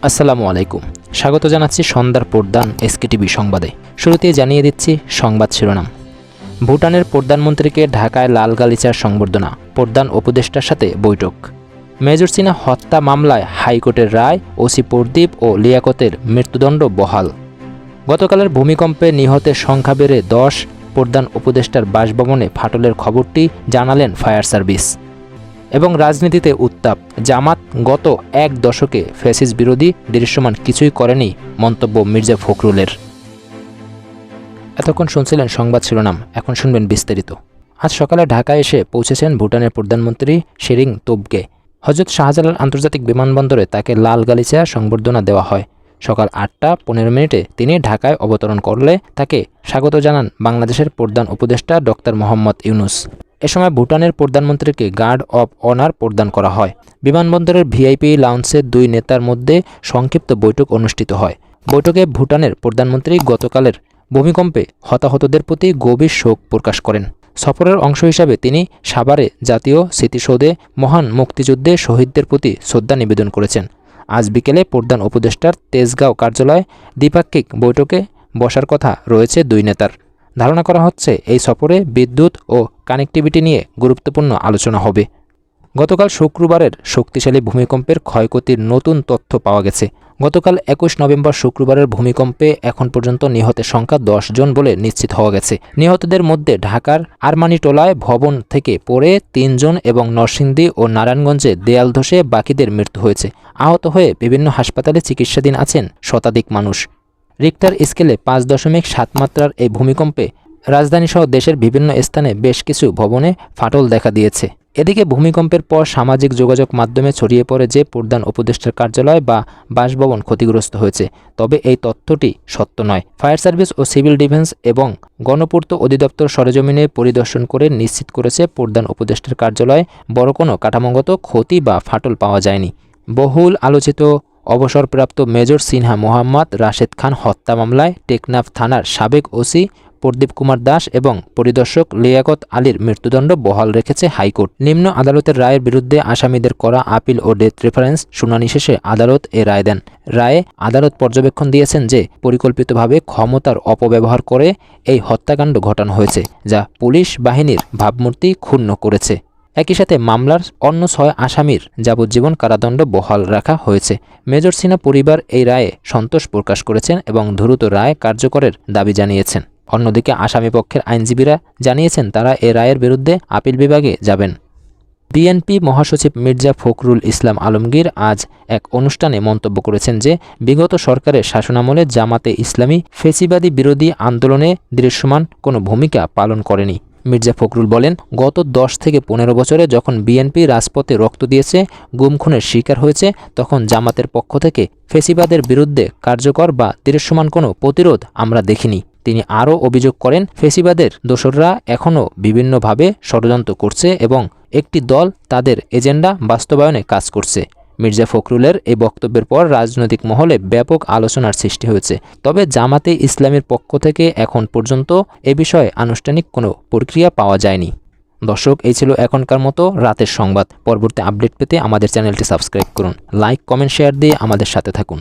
আসসালামু আলাইকুম। স্বাগত জানাচ্ছি সন্ধ্যার প্রধান এসকেটিভি সংবাদে। শুরুতেই জানিয়ে দিচ্ছি সংবাদ শিরোনাম। ভুটানের প্রধানমন্ত্রীকে ঢাকায় লাল গালিচার সংবর্ধনা, প্রধান উপদেষ্টার সাথে বৈঠক। মেজর সিনহা হত্যা মামলায় হাইকোর্টের রায়, ওসি প্রদীপ ও লিয়াকতের মৃত্যুদণ্ড বহাল। গতকালের ভূমিকম্পে নিহতের সংখ্যা বেড়ে 10, প্রধান উপদেষ্টার বাসভবনে ফাটলের খবরটি জানালেন ফায়ার সার্ভিস। এবং রাজনীতিতে উত্তাপ, জামাত গত এক দশকে ফ্যাসিস্ট বিরোধী দৃশ্যমান কিছুই করেনি, মন্তব্য মির্জা ফখরুলের। এতক্ষণ শুনছিলেন সংবাদ শিরোনাম, এখন শুনবেন বিস্তারিত। আজ সকালে ঢাকায় এসে পৌঁছেছেন ভুটানের প্রধানমন্ত্রী শেরিং তোবগে। হজরত শাহজালাল আন্তর্জাতিক বিমানবন্দরে তাকে লাল গালিচা সংবর্ধনা দেওয়া হয়। সকাল 8টা 15 তিনি ঢাকায় অবতরণ করলে তাকে স্বাগত জানান বাংলাদেশের প্রধান উপদেষ্টা ডক্টর মোহাম্মদ ইউনুস। এ সময় ভুটানের প্রধানমন্ত্রীকে গার্ড অব অনার প্রদান করা হয়। বিমানবন্দরের ভিআইপি লাউঞ্জে দুই নেতার মধ্যে সংক্ষিপ্ত বৈঠক অনুষ্ঠিত হয়। বৈঠকে ভুটানের প্রধানমন্ত্রী গতকালের ভূমিকম্পে হতাহতদের প্রতি গভীর শোক প্রকাশ করেন। সফরের অংশ হিসাবে তিনি সাভারে জাতীয় স্মৃতিসৌধে মহান মুক্তিযুদ্ধে শহীদদের প্রতি শ্রদ্ধা নিবেদন করেছেন। আজ বিকেলে প্রধান উপদেষ্টার তেজগাঁও কার্যালয়ে দ্বিপাক্ষিক বৈঠকে বসার কথা রয়েছে দুই নেতার। ধারণা করা হচ্ছে এই সফরে বিদ্যুৎ ও কানেক্টিভিটি নিয়ে গুরুত্বপূর্ণ আলোচনা হবে। গতকাল শুক্রবারের শক্তিশালী ভূমিকম্পের ক্ষয়ক্ষতির নতুন তথ্য পাওয়া গেছে। গতকাল 21 নভেম্বর শুক্রবারের ভূমিকম্পে এখন পর্যন্ত নিহতের সংখ্যা 10 জন বলে নিশ্চিত হওয়া গেছে। নিহতদের মধ্যে ঢাকার আরমানিটোলায় ভবন থেকে পড়ে 3 জন এবং নরসিংদী ও নারায়ণগঞ্জে দেয়াল ধসে বাকিদের মৃত্যু হয়েছে। আহত হয়ে বিভিন্ন হাসপাতালে চিকিৎসাধীন আছেন শতাধিক মানুষ। রিক্টার স্কেলে 5.7 মাত্রার এই ভূমিকম্পে রাজধানীসহ দেশের বিভিন্ন স্থানে বেশ কিছু ভবনে ফাটল দেখা দিয়েছে। এদিকে ভূমিকম্পের পর সামাজিক যোগাযোগ মাধ্যমে ছড়িয়ে পড়ে যে প্রধান উপদেষ্টার কার্যালয় বা বাসভবন ক্ষতিগ্রস্ত হয়েছে, তবে এই তথ্যটি সত্য নয়। ফায়ার সার্ভিস ও সিভিল ডিফেন্স এবং গণপূর্ত অধিদপ্তর সরেজমিনে পরিদর্শন করে নিশ্চিত করেছে প্রধান উপদেষ্টার কার্যালয়ে বড় কোনো কাঠামোগত ক্ষতি বা ফাটল পাওয়া যায়নি। বহুল আলোচিত অবসরপ্রাপ্ত মেজর সিনহা মোহাম্মদ রাশেদ খান হত্যা মামলায় টেকনাফ থানার সাবেক ওসি প্রদীপ কুমার দাস এবং পরিদর্শক লিয়াকত আলীর মৃত্যুদণ্ড বহাল রেখেছে হাইকোর্ট। নিম্ন আদালতের রায়ের বিরুদ্ধে আসামিদের করা আপিল ও ডেথ রেফারেন্স শুনানি শেষে আদালত এ রায় দেন। রায়ে আদালত পর্যবেক্ষণ দিয়েছেন যে পরিকল্পিতভাবে ক্ষমতার অপব্যবহার করে এই হত্যাকাণ্ড ঘটানো হয়েছে, যা পুলিশ বাহিনীর ভাবমূর্তি ক্ষুণ্ণ করেছে। একই সাথে মামলার অন্য 6 আসামির যাবজ্জীবন কারাদণ্ড বহাল রাখা হয়েছে। মেজর সিনহা পরিবার এই রায়ে সন্তোষ প্রকাশ করেছেন এবং দ্রুত রায় কার্যকরের দাবি জানিয়েছেন। অন্যদিকে আসামিপক্ষের আইনজীবীরা জানিয়েছেন তারা এ রায়ের বিরুদ্ধে আপিল বিভাগে যাবেন। বিএনপি মহাসচিব মির্জা ফখরুল ইসলাম আলমগীর আজ এক অনুষ্ঠানে মন্তব্য করেছেন যে বিগত সরকারের শাসনামলে জামাতে ইসলামী ফেসিবাদী বিরোধী আন্দোলনে দৃশ্যমান কোনো ভূমিকা পালন করেনি। মির্জা ফখরুল বলেন, গত 10 থেকে 15 বছরে যখন বিএনপি রাজপথে রক্ত দিয়েছে, গুম খুনের শিকার হয়েছে, তখন জামাতের পক্ষ থেকে ফেসিবাদের বিরুদ্ধে কার্যকর বা দৃশ্যমান কোনো প্রতিরোধ আমরা দেখিনি। তিনি আরও অভিযোগ করেন, ফেসিবাদের দোসররা এখনও বিভিন্নভাবে ষড়যন্ত্র করছে এবং একটি দল তাদের এজেন্ডা বাস্তবায়নে কাজ করছে। মির্জা ফখরুলের এই বক্তব্যের পর রাজনৈতিক মহলে ব্যাপক আলোচনার সৃষ্টি হয়েছে। তবে জামাতে ইসলামীর পক্ষ থেকে এখন পর্যন্ত এ বিষয়ে আনুষ্ঠানিক কোনো প্রক্রিয়া পাওয়া যায়নি। দর্শক, এই ছিল এখনকার মতো রাতের সংবাদ। পরবর্তী আপডেট পেতে আমাদের চ্যানেলটি সাবস্ক্রাইব করুন, লাইক, কমেন্ট, শেয়ার দিয়ে আমাদের সাথে থাকুন।